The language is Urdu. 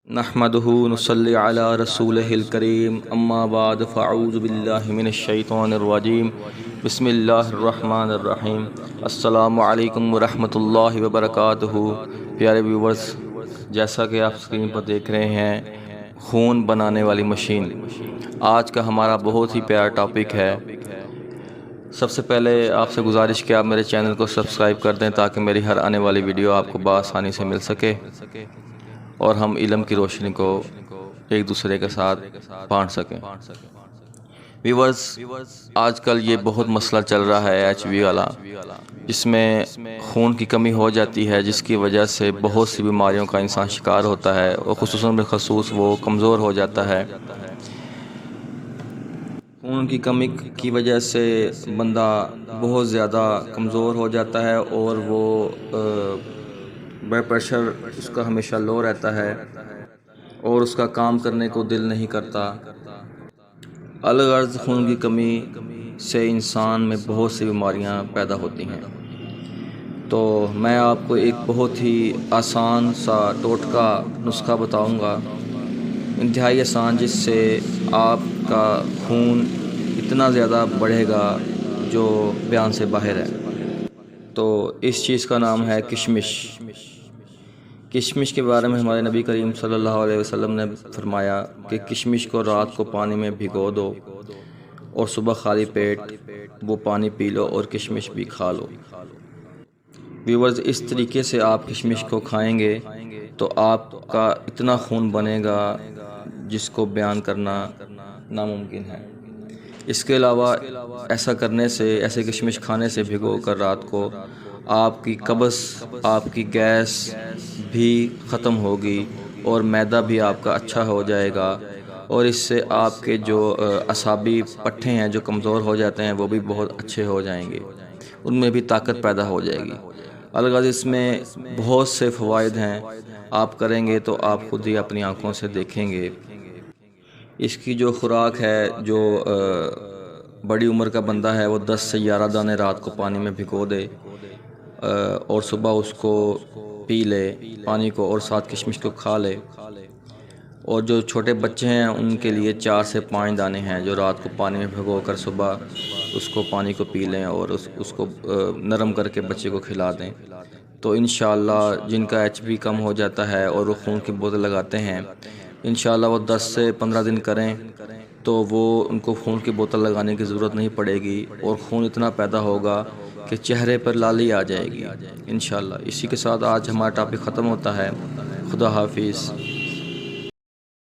نحمدہ نصلی علی رسولہ الکریم اما بعد فاعوذ باللہ من الشیطان الرجیم بسم اللہ الرحمن الرحیم السلام علیکم ورحمۃ اللہ وبرکاتہ۔ پیارے ویورز، جیسا کہ آپ اسکرین پر دیکھ رہے ہیں خون بنانے والی مشین، آج کا ہمارا بہت ہی پیارا ٹاپک ہے۔ سب سے پہلے آپ سے گزارش کہ آپ میرے چینل کو سبسکرائب کر دیں تاکہ میری ہر آنے والی ویڈیو آپ کو بآسانی سے مل سکے اور ہم علم کی روشنی کو ایک دوسرے کے ساتھ بانٹ سکیں۔ ویورز، آج کل یہ بہت مسئلہ چل رہا ہے ایچ وی والا، جس میں خون کی کمی ہو جاتی ہے، جس کی وجہ سے بہت سی بیماریوں کا انسان شکار ہوتا ہے اور خصوصاً بالخصوص وہ کمزور ہو جاتا ہے۔ خون کی کمی کی وجہ سے بندہ بہت زیادہ کمزور ہو جاتا ہے اور وہ بلڈ پریشر اس کا ہمیشہ لو رہتا ہے اور اس کا کام کرنے کو دل نہیں کرتا۔ الغرض خون کی کمی سے انسان میں بہت سی بیماریاں پیدا ہوتی ہیں۔ تو میں آپ کو ایک بہت ہی آسان سا ٹوٹکا نسخہ بتاؤں گا، انتہائی آسان، جس سے آپ کا خون اتنا زیادہ بڑھے گا جو بیان سے باہر ہے۔ تو اس چیز کا نام ہے کشمش۔ کشمش کے بارے میں ہمارے نبی کریم صلی اللہ علیہ وسلم نے فرمایا کہ کشمش کو رات کو پانی میں بھگو دو اور صبح خالی پیٹ وہ پانی پی لو اور کشمش بھی کھا لو۔ ویورز، اس طریقے سے آپ کشمش کو کھائیں گے تو آپ کا اتنا خون بنے گا جس کو بیان کرنا ناممکن ہے۔ اس کے علاوہ ایسا کرنے سے، ایسے کشمش کھانے سے بھگو کر رات کو، آپ کی قبض، آپ کی گیس بھی ختم ہوگی اور معدہ بھی آپ کا اچھا ہو جائے گا، اور اس سے آپ کے جو اعصابی پٹھے ہیں جو کمزور ہو جاتے ہیں وہ بھی بہت اچھے ہو جائیں گے، ان میں بھی طاقت پیدا ہو جائے گی۔ الغرض اس میں بہت سے فوائد ہیں، آپ کریں گے تو آپ خود ہی اپنی آنکھوں سے دیکھیں گے۔ اس کی جو خوراک ہے، جو بڑی عمر کا بندہ ہے وہ 10 سے 11 دانے رات کو پانی میں بھگو دے اور صبح اس کو پی لے، پانی کو، اور ساتھ کشمش کو کھا لے۔ اور جو چھوٹے بچے ہیں ان کے لیے 4 سے 5 دانے ہیں جو رات کو پانی میں بھگو کر صبح اس کو پانی کو پی لیں اور اس کو نرم کر کے بچے کو کھلا دیں۔ تو انشاءاللہ جن کا ایچ بی کم ہو جاتا ہے اور وہ خون کی بوتل لگاتے ہیں، انشاءاللہ وہ 10 سے 15 دن کریں تو وہ ان کو خون کی بوتل لگانے کی ضرورت نہیں پڑے گی اور خون اتنا پیدا ہوگا کہ چہرے پر لالی آ جائے گی انشاءاللہ۔ اسی کے ساتھ آج ہمارا ٹاپک ختم ہوتا ہے۔ خدا حافظ۔